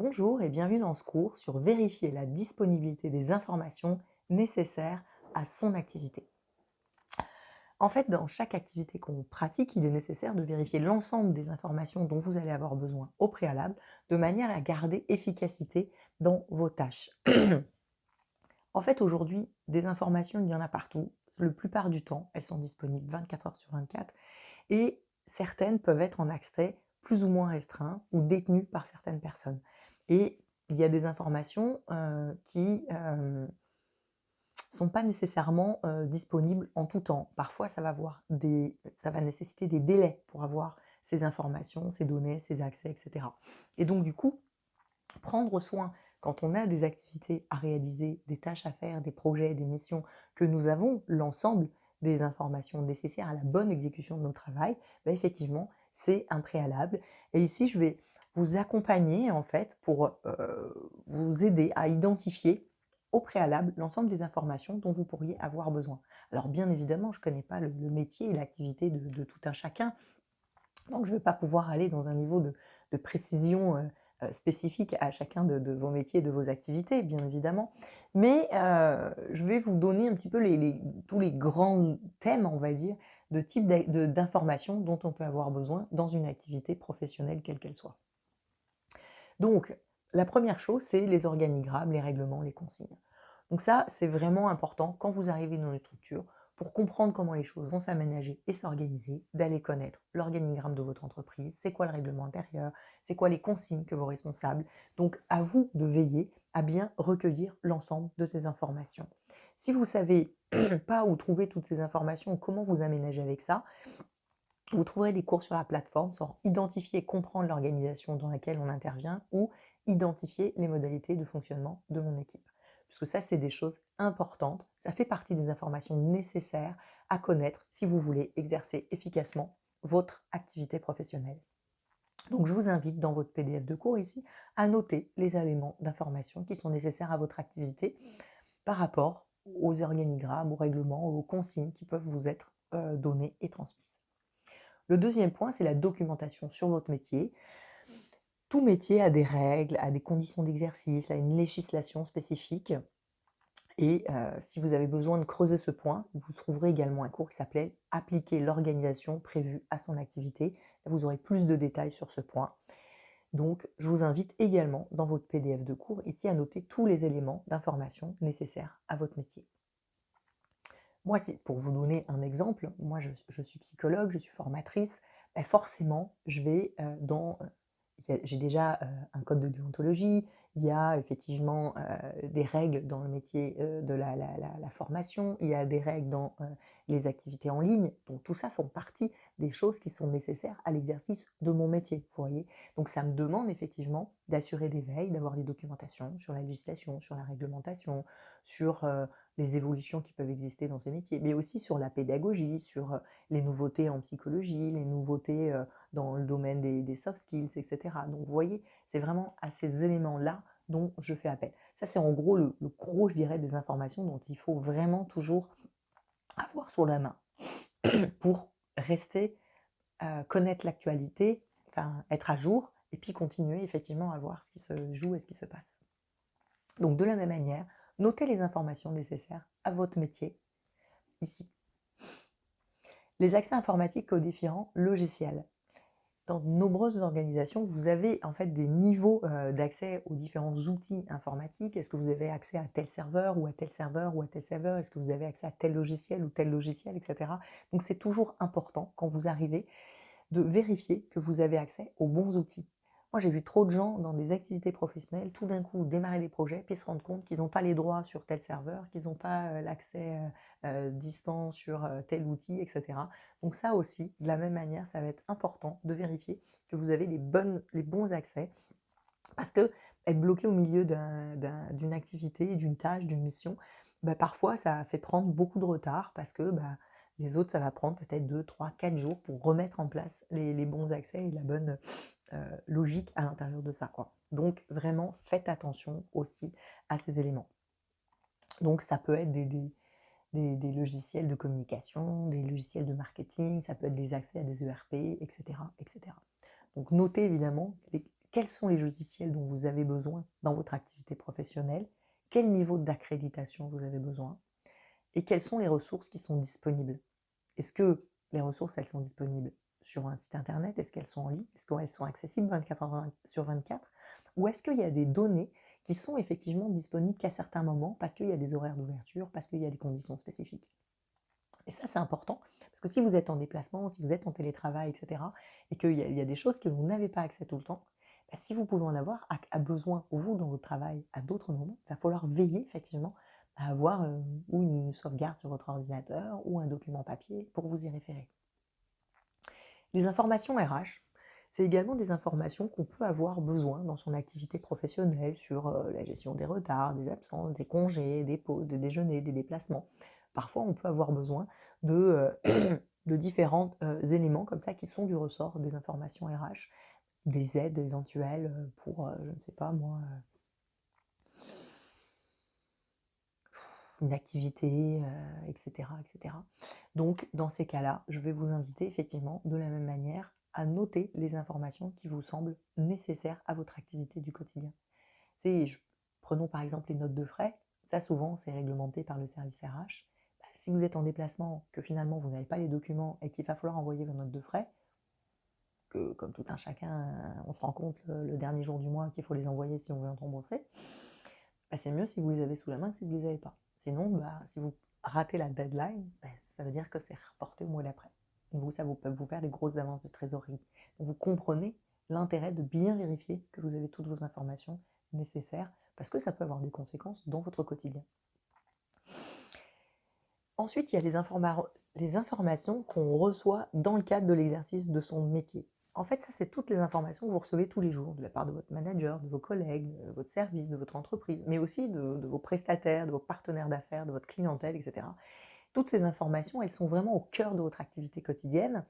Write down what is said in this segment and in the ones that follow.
Bonjour et bienvenue dans ce cours sur vérifier la disponibilité des informations nécessaires à son activité. En fait, dans chaque activité qu'on pratique, il est nécessaire de vérifier l'ensemble des informations dont vous allez avoir besoin au préalable, de manière à garder efficacité dans vos tâches. En fait, aujourd'hui, des informations, il y en a partout. La plupart du temps, elles sont disponibles 24 heures sur 24 et certaines peuvent être en accès plus ou moins restreint ou détenues par certaines personnes. Et il y a des informations qui sont pas nécessairement disponibles en tout temps. Parfois, ça va nécessiter des délais pour avoir ces informations, ces données, ces accès, etc. Et donc, du coup, prendre soin, quand on a des activités à réaliser, des tâches à faire, des projets, des missions, que nous avons l'ensemble des informations nécessaires à la bonne exécution de nos travail, ben effectivement, c'est un préalable. Et ici, je vais vous accompagner en fait pour vous aider à identifier au préalable l'ensemble des informations dont vous pourriez avoir besoin. Alors bien évidemment, je ne connais pas le métier et l'activité de tout un chacun, donc je ne vais pas pouvoir aller dans un niveau de précision spécifique à chacun de vos métiers et de vos activités, bien évidemment. Mais je vais vous donner un petit peu tous les grands thèmes, on va dire, de type d'informations dont on peut avoir besoin dans une activité professionnelle, quelle qu'elle soit. Donc, la première chose, c'est les organigrammes, les règlements, les consignes. Donc ça, c'est vraiment important quand vous arrivez dans une structure, pour comprendre comment les choses vont s'aménager et s'organiser, d'aller connaître l'organigramme de votre entreprise, c'est quoi le règlement intérieur, c'est quoi les consignes que vos responsables. Donc à vous de veiller à bien recueillir l'ensemble de ces informations. Si vous ne savez pas où trouver toutes ces informations ou comment vous aménager avec ça, vous trouverez des cours sur la plateforme sur identifier et comprendre l'organisation dans laquelle on intervient ou identifier les modalités de fonctionnement de mon équipe. Puisque ça, c'est des choses importantes. Ça fait partie des informations nécessaires à connaître si vous voulez exercer efficacement votre activité professionnelle. Donc, je vous invite dans votre PDF de cours ici à noter les éléments d'information qui sont nécessaires à votre activité par rapport aux organigrammes, aux règlements, aux consignes qui peuvent vous être données et transmises. Le deuxième point, c'est la documentation sur votre métier. Tout métier a des règles, a des conditions d'exercice, a une législation spécifique. Et si vous avez besoin de creuser ce point, vous trouverez également un cours qui s'appelait « Appliquer l'organisation prévue à son activité ». Vous aurez plus de détails sur ce point. Donc, je vous invite également dans votre PDF de cours ici à noter tous les éléments d'information nécessaires à votre métier. Moi, pour vous donner un exemple, moi je suis psychologue, je suis formatrice, ben forcément, je vais j'ai déjà un code de déontologie, il y a effectivement des règles dans le métier de la formation, il y a des règles dans les activités en ligne, donc tout ça font partie des choses qui sont nécessaires à l'exercice de mon métier, vous voyez. Donc ça me demande effectivement d'assurer des veilles, d'avoir des documentations sur la législation, sur la réglementation, sur les évolutions qui peuvent exister dans ces métiers, mais aussi sur la pédagogie, sur les nouveautés en psychologie, les nouveautés dans le domaine des soft skills, etc. Donc vous voyez, c'est vraiment à ces éléments-là dont je fais appel. Ça, c'est en gros le gros, je dirais, des informations dont il faut vraiment toujours avoir sur la main pour rester, connaître l'actualité, enfin être à jour, et puis continuer effectivement à voir ce qui se joue et ce qui se passe. Donc de la même manière, notez les informations nécessaires à votre métier ici. Les accès informatiques aux différents logiciels. Dans de nombreuses organisations, vous avez en fait des niveaux d'accès aux différents outils informatiques. Est-ce que vous avez accès à tel serveur ou à tel serveur ou à tel serveur? Est-ce que vous avez accès à tel logiciel ou tel logiciel, etc. Donc c'est toujours important quand vous arrivez de vérifier que vous avez accès aux bons outils. Moi, j'ai vu trop de gens dans des activités professionnelles, tout d'un coup démarrer des projets, puis se rendre compte qu'ils n'ont pas les droits sur tel serveur, qu'ils n'ont pas l'accès distant sur tel outil, etc. Donc ça aussi, de la même manière, ça va être important de vérifier que vous avez les bons accès, parce que être bloqué au milieu d'une activité, d'une tâche, d'une mission, bah, parfois ça fait prendre beaucoup de retard, parce que les autres, ça va prendre peut-être 2, 3, 4 jours pour remettre en place les bons accès et la bonne logique à l'intérieur de ça, quoi. Donc vraiment, faites attention aussi à ces éléments. Donc ça peut être des logiciels de communication, des logiciels de marketing, ça peut être des accès à des ERP, etc., etc. Donc notez évidemment quels sont les logiciels dont vous avez besoin dans votre activité professionnelle, quel niveau d'accréditation vous avez besoin et quelles sont les ressources qui sont disponibles. Est-ce que les ressources, elles sont disponibles sur un site internet? Est-ce qu'elles sont en ligne? Est-ce qu'elles sont accessibles 24 heures sur 24? Ou est-ce qu'il y a des données qui sont effectivement disponibles qu'à certains moments parce qu'il y a des horaires d'ouverture, parce qu'il y a des conditions spécifiques? Et ça, c'est important, parce que si vous êtes en déplacement, si vous êtes en télétravail, etc., et qu'il y a des choses que vous n'avez pas accès tout le temps, bah, si vous pouvez en avoir à besoin, vous, dans votre travail, à d'autres moments, il va falloir veiller effectivement à avoir ou une sauvegarde sur votre ordinateur ou un document papier pour vous y référer. Les informations RH, c'est également des informations qu'on peut avoir besoin dans son activité professionnelle sur la gestion des retards, des absences, des congés, des pauses, des déjeuners, des déplacements. Parfois, on peut avoir besoin de différents éléments comme ça qui sont du ressort des informations RH, des aides éventuelles pour, je ne sais pas moi, une activité, etc., etc. Donc, dans ces cas-là, je vais vous inviter effectivement de la même manière à noter les informations qui vous semblent nécessaires à votre activité du quotidien. Prenons par exemple les notes de frais. Ça, souvent, c'est réglementé par le service RH. Bah, si vous êtes en déplacement, que finalement vous n'avez pas les documents et qu'il va falloir envoyer vos notes de frais, que comme tout un chacun, on se rend compte le dernier jour du mois qu'il faut les envoyer si on veut en rembourser, bah, c'est mieux si vous les avez sous la main que si vous ne les avez pas. Sinon, bah, si vous ratez la deadline, bah, ça veut dire que c'est reporté au mois d'après. Vous, ça peut vous faire des grosses avances de trésorerie. Donc vous comprenez l'intérêt de bien vérifier que vous avez toutes vos informations nécessaires, parce que ça peut avoir des conséquences dans votre quotidien. Ensuite, il y a les informations qu'on reçoit dans le cadre de l'exercice de son métier. En fait, ça, c'est toutes les informations que vous recevez tous les jours de la part de votre manager, de vos collègues, de votre service, de votre entreprise, mais aussi de vos prestataires, de vos partenaires d'affaires, de votre clientèle, etc. Toutes ces informations, elles sont vraiment au cœur de votre activité quotidienne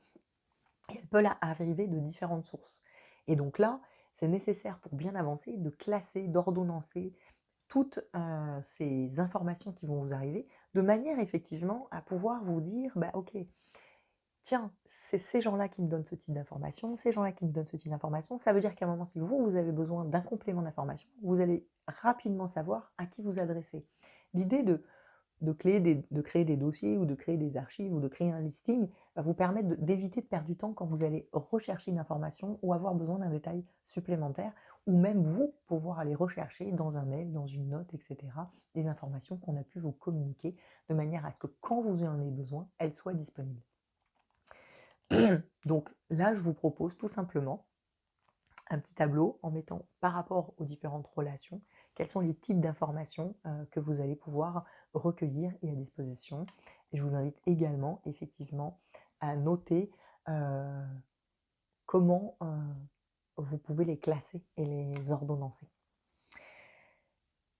et elles peuvent arriver de différentes sources. Et donc là, c'est nécessaire pour bien avancer de classer, d'ordonnancer toutes ces informations qui vont vous arriver de manière effectivement à pouvoir vous dire, bah ok, tiens, c'est ces gens-là qui me donnent ce type d'information, ces gens-là qui me donnent ce type d'information. Ça veut dire qu'à un moment, si vous avez besoin d'un complément d'information, vous allez rapidement savoir à qui vous adresser. L'idée de créer des dossiers ou de créer des archives ou de créer un listing va vous permettre d'éviter de perdre du temps quand vous allez rechercher une information ou avoir besoin d'un détail supplémentaire, ou même vous pouvoir aller rechercher dans un mail, dans une note, etc., des informations qu'on a pu vous communiquer de manière à ce que quand vous en avez besoin, elles soient disponibles. Donc là, je vous propose tout simplement un petit tableau en mettant par rapport aux différentes relations, quels sont les types d'informations que vous allez pouvoir recueillir et à disposition. Et je vous invite également effectivement à noter comment vous pouvez les classer et les ordonnancer.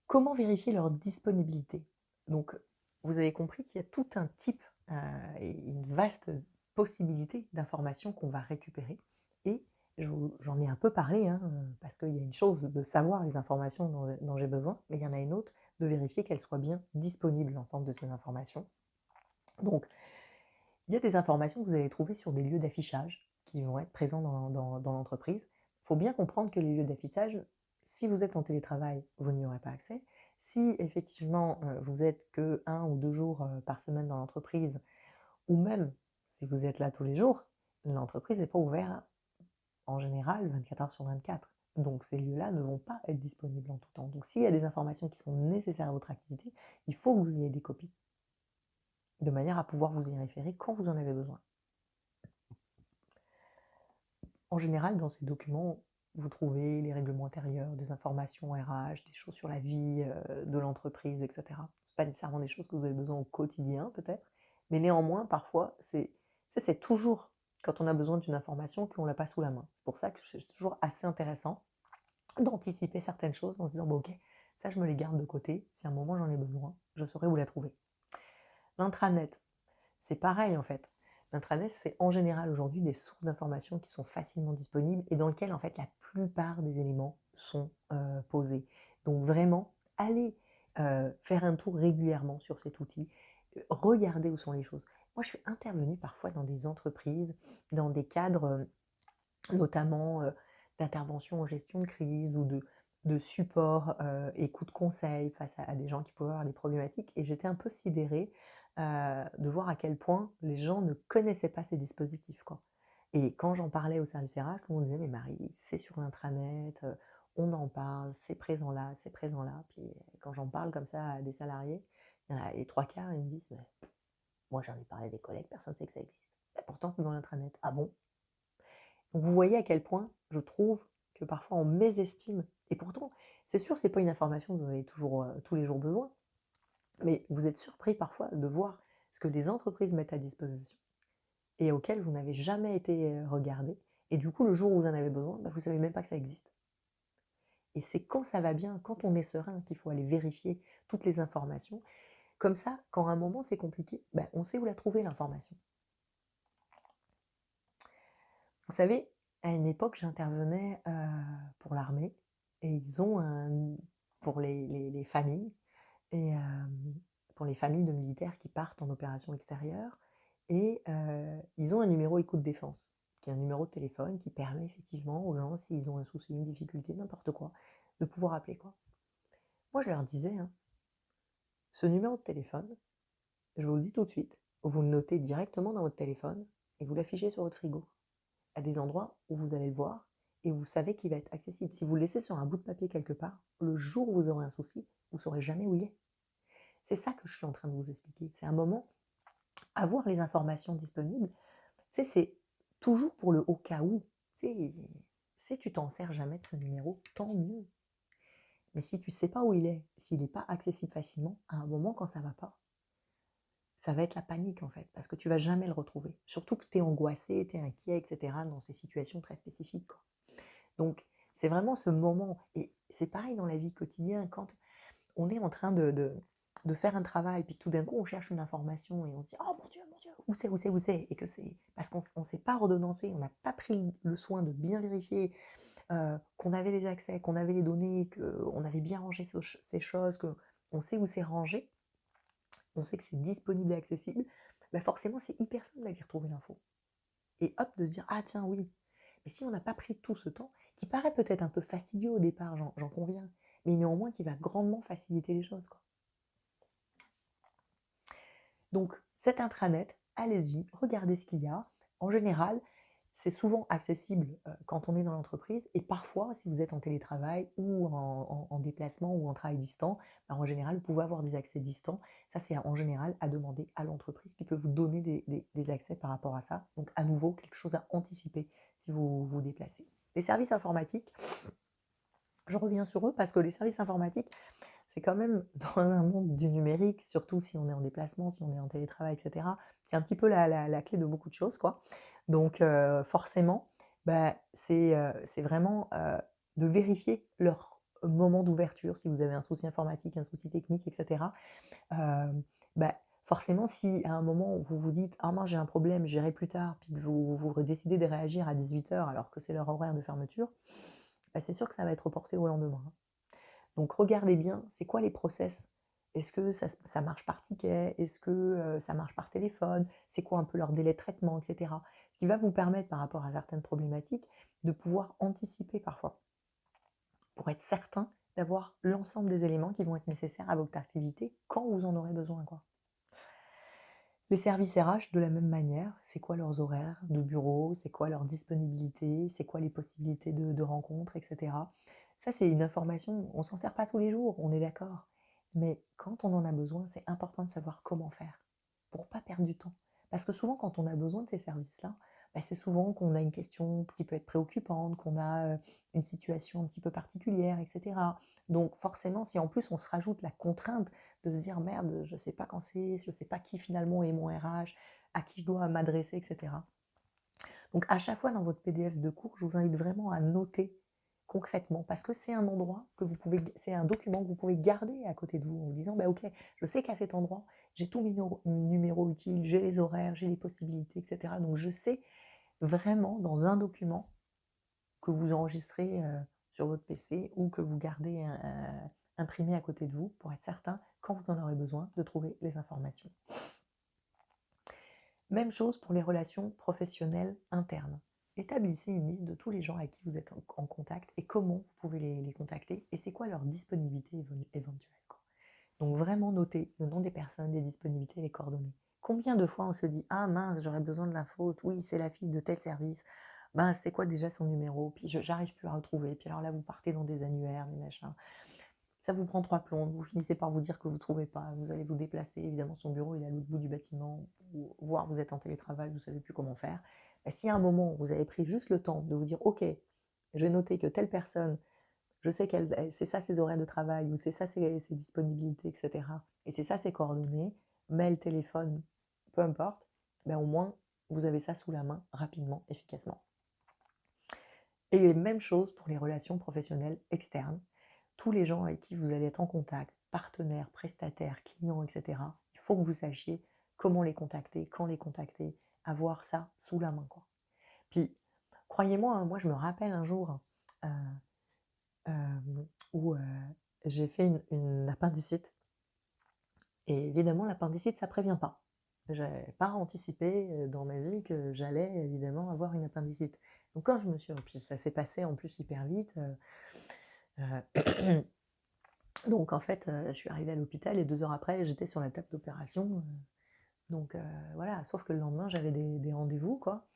Comment vérifier leur disponibilité? Donc, vous avez compris qu'il y a tout un type et une vaste possibilité d'informations qu'on va récupérer. Et j'en ai un peu parlé, hein, parce qu'il y a une chose de savoir les informations dont j'ai besoin, mais il y en a une autre de vérifier qu'elles soient bien disponibles, l'ensemble de ces informations. Donc, il y a des informations que vous allez trouver sur des lieux d'affichage qui vont être présents dans l'entreprise. Il faut bien comprendre que les lieux d'affichage, si vous êtes en télétravail, vous n'y aurez pas accès. Si effectivement vous êtes que 1 ou 2 jours par semaine dans l'entreprise, ou même si vous êtes là tous les jours, l'entreprise n'est pas ouverte en général 24 heures sur 24. Donc ces lieux-là ne vont pas être disponibles en tout temps. Donc s'il y a des informations qui sont nécessaires à votre activité, il faut que vous ayez des copies, de manière à pouvoir vous y référer quand vous en avez besoin. En général, dans ces documents, vous trouvez les règlements intérieurs, des informations RH, des choses sur la vie de l'entreprise, etc. Ce n'est pas nécessairement des choses que vous avez besoin au quotidien, peut-être, mais néanmoins, parfois, c'est toujours quand on a besoin d'une information qu'on ne l'a pas sous la main. C'est pour ça que c'est toujours assez intéressant d'anticiper certaines choses en se disant, bon, ok, ça je me les garde de côté, si à un moment j'en ai besoin, je saurai où la trouver. L'intranet, c'est pareil en fait. L'intranet, c'est en général aujourd'hui des sources d'informations qui sont facilement disponibles et dans lesquelles en fait la plupart des éléments sont posés. Donc vraiment, allez faire un tour régulièrement sur cet outil, regardez où sont les choses. Moi, je suis intervenue parfois dans des entreprises, dans des cadres notamment d'intervention en gestion de crise ou de support et coup de conseil face à des gens qui pouvaient avoir des problématiques et j'étais un peu sidérée, de voir à quel point les gens ne connaissaient pas ces dispositifs, quoi. Et quand j'en parlais au service RH, tout le monde disait: «Mais Marie, c'est sur l'intranet, on en parle, c'est présent là, c'est présent là». Puis quand j'en parle comme ça à des salariés, il y en a les 3/4, ils me disent: «Mais moi j'en ai parlé à des collègues, personne ne sait que ça existe. Et pourtant c'est dans l'intranet». «Ah bon?» Donc vous voyez à quel point je trouve que parfois on mésestime et pourtant, c'est sûr, c'est pas une information dont vous avez toujours, tous les jours besoin, mais vous êtes surpris parfois de voir ce que les entreprises mettent à disposition et auquel vous n'avez jamais été, regardé et du coup, le jour où vous en avez besoin, bah, vous savez même pas que ça existe. Et c'est quand ça va bien, quand on est serein, qu'il faut aller vérifier toutes les informations. Comme ça, quand à un moment c'est compliqué, bah, on sait où la trouver l'information. Vous savez, à une époque, j'intervenais, pour l'armée et ils ont pour les familles et pour les familles de militaires qui partent en opération extérieure et ils ont un numéro écoute défense, qui est un numéro de téléphone qui permet effectivement aux gens, s'ils ont un souci, une difficulté, n'importe quoi, de pouvoir appeler, quoi. Moi, je leur disais, hein: «Ce numéro de téléphone, je vous le dis tout de suite, vous le notez directement dans votre téléphone et vous l'affichez sur votre frigo, à des endroits où vous allez le voir et vous savez qu'il va être accessible. Si vous le laissez sur un bout de papier quelque part, le jour où vous aurez un souci, vous ne saurez jamais où il est». C'est ça que je suis en train de vous expliquer. C'est un moment, avoir les informations disponibles, tu sais, c'est toujours pour le au cas où. Tu sais, si tu t'en sers jamais de ce numéro, tant mieux. Mais si tu ne sais pas où il est, s'il n'est pas accessible facilement, à un moment quand ça va pas, ça va être la panique en fait, parce que tu vas jamais le retrouver. Surtout que tu es angoissé, tu es inquiet, etc. dans ces situations très spécifiques, quoi. Donc, c'est vraiment ce moment. Et c'est pareil dans la vie quotidienne, quand on est en train de faire un travail, puis tout d'un coup on cherche une information et on se dit: «Oh mon Dieu, où c'est, où c'est, où c'est?» Et que c'est parce qu'on ne s'est pas ordonnancé, on n'a pas pris le soin de bien vérifier qu'on avait les accès, qu'on avait les données, qu'on avait bien rangé ces choses, qu'on sait où c'est rangé, on sait que c'est disponible et accessible, bah forcément c'est hyper simple d'aller retrouver l'info. Et hop, de se dire: «Ah tiens, oui». Mais si on n'a pas pris tout ce temps, qui paraît peut-être un peu fastidieux au départ, j'en conviens, mais néanmoins qui va grandement faciliter les choses, quoi. Donc cet intranet, allez-y, regardez ce qu'il y a. En général, c'est souvent accessible quand on est dans l'entreprise et parfois, si vous êtes en télétravail ou en déplacement ou en travail distant, ben, en général, vous pouvez avoir des accès distants. Ça, c'est en général à demander à l'entreprise qui peut vous donner des accès par rapport à ça. Donc à nouveau, quelque chose à anticiper si vous vous déplacez. Les services informatiques, je reviens sur eux parce que les services informatiques, c'est quand même dans un monde du numérique, surtout si on est en déplacement, si on est en télétravail, etc. C'est un petit peu la clé de beaucoup de choses, quoi. Donc forcément, bah, c'est vraiment de vérifier leur moment d'ouverture, si vous avez un souci informatique, un souci technique, etc. Bah, forcément, si à un moment où vous vous dites: «Ah moi j'ai un problème, j'irai plus tard», puis que vous décidez de réagir à 18 h alors que c'est leur horaire de fermeture, bah, c'est sûr que ça va être reporté au lendemain, hein. Donc regardez bien, c'est quoi les process? Est-ce que ça marche par ticket? Est-ce que ça marche par téléphone? C'est quoi un peu leur délai de traitement, etc. Ce qui va vous permettre, par rapport à certaines problématiques, de pouvoir anticiper parfois, pour être certain d'avoir l'ensemble des éléments qui vont être nécessaires à votre activité quand vous en aurez besoin, quoi. Les services RH, de la même manière, c'est quoi leurs horaires de bureau, c'est quoi leur disponibilité, c'est quoi les possibilités de rencontres, etc. Ça, c'est une information, on s'en sert pas tous les jours, on est d'accord. Mais quand on en a besoin, c'est important de savoir comment faire pour pas perdre du temps. Parce que souvent, quand on a besoin de ces services-là, bah, c'est souvent qu'on a une question qui peut être préoccupante, qu'on a une situation un petit peu particulière, etc. Donc forcément, si en plus on se rajoute la contrainte de se dire merde, je sais pas quand c'est, je sais pas qui finalement est mon RH, à qui je dois m'adresser, etc. Donc à chaque fois dans votre PDF de cours, je vous invite vraiment à noter concrètement, parce que c'est un endroit que vous pouvez, c'est un document que vous pouvez garder à côté de vous en vous disant, bah ok, je sais qu'à cet endroit, j'ai tous mes numéros utiles, j'ai les horaires, j'ai les possibilités, etc. Donc je sais vraiment dans un document que vous enregistrez sur votre PC ou que vous gardez imprimé à côté de vous pour être certain, quand vous en aurez besoin, de trouver les informations. Même chose pour les relations professionnelles internes. établissez une liste de tous les gens avec qui vous êtes en contact et comment vous pouvez les contacter et c'est quoi leur disponibilité éventuelle, quoi. Donc vraiment notez le nom des personnes, les disponibilités, les coordonnées. Combien de fois on se dit: «Ah mince, j'aurais besoin de l'info, oui, c'est la fille de tel service. Ben, c'est quoi déjà son numéro? Puis j'arrive plus à retrouver». Puis alors là, vous partez dans des annuaires, des machins. Ça vous prend 3 plombes, vous finissez par vous dire que vous ne trouvez pas, vous allez vous déplacer, évidemment son bureau il est à l'autre bout du bâtiment, ou voire vous êtes en télétravail, vous ne savez plus comment faire. Bah, si à un moment vous avez pris juste le temps de vous dire: «OK, je vais noter que telle personne, je sais qu'elle c'est ça ses horaires de travail ou c'est ça ses disponibilités et cetera et c'est ça ses coordonnées, mail, téléphone, peu importe», ben, au moins vous avez ça sous la main rapidement, efficacement. Et même chose pour les relations professionnelles externes. Tous les gens avec qui vous allez être en contact, partenaires, prestataires, clients, etc., il faut que vous sachiez comment les contacter, quand les contacter, avoir ça sous la main, quoi. Puis, croyez-moi, hein, moi je me rappelle un jour euh, où j'ai fait une appendicite. Et évidemment, l'appendicite, ça prévient pas. Je n'avais pas anticipé dans ma vie que j'allais évidemment avoir une appendicite. Donc quand je me suis... Puis ça s'est passé en plus hyper vite. Donc en fait, je suis arrivée à l'hôpital et 2 heures après, j'étais sur la table d'opération. Donc voilà, sauf que le lendemain, j'avais des rendez-vous, quoi.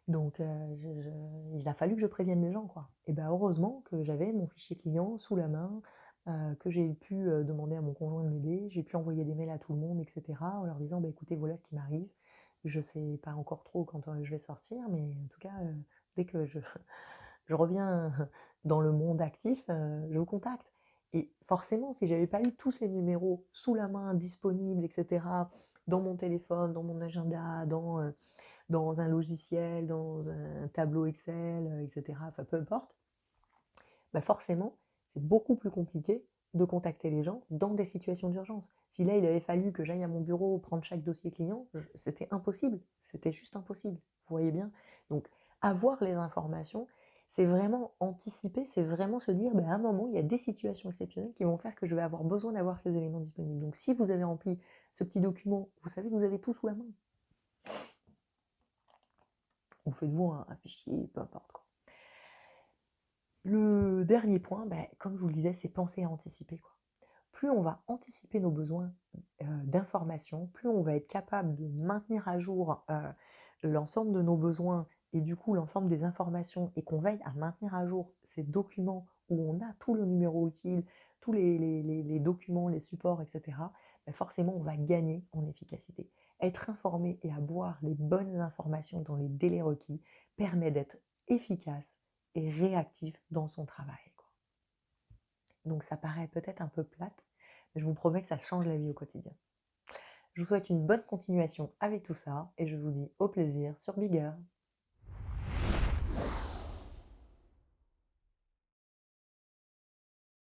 Donc il a fallu que je prévienne les gens, quoi. Et ben heureusement que j'avais mon fichier client sous la main, que j'ai pu demander à mon conjoint de m'aider. J'ai pu envoyer des mails à tout le monde, etc. en leur disant, bah, écoutez, voilà ce qui m'arrive. Je sais pas encore trop quand je vais sortir, mais en tout cas, dès que je reviens dans le monde actif, je vous contacte. Et forcément, si j'avais pas eu tous ces numéros sous la main, disponibles, etc., dans mon téléphone, dans mon agenda, dans un logiciel, dans un tableau Excel, etc., enfin peu importe, bah forcément, c'est beaucoup plus compliqué de contacter les gens dans des situations d'urgence. Si là, il avait fallu que j'aille à mon bureau prendre chaque dossier client, c'était impossible. C'était juste impossible. Vous voyez bien? Donc, avoir les informations, c'est vraiment anticiper, c'est vraiment se dire, à un moment, il y a des situations exceptionnelles qui vont faire que je vais avoir besoin d'avoir ces éléments disponibles. Donc, si vous avez rempli ce petit document, vous savez que vous avez tout sous la main. Ou faites-vous un fichier, peu importe, quoi. Le dernier point, comme je vous le disais, c'est penser à anticiper, quoi. Plus on va anticiper nos besoins d'information, plus on va être capable de maintenir à jour l'ensemble de nos besoins et du coup l'ensemble des informations et qu'on veille à maintenir à jour ces documents où on a tout le numéro utile, tous les documents, les supports, etc., forcément on va gagner en efficacité. Être informé et avoir les bonnes informations dans les délais requis permet d'être efficace et réactif dans son travail, quoi. Donc ça paraît peut-être un peu plate, mais je vous promets que ça change la vie au quotidien. Je vous souhaite une bonne continuation avec tout ça et je vous dis au plaisir sur Bigger.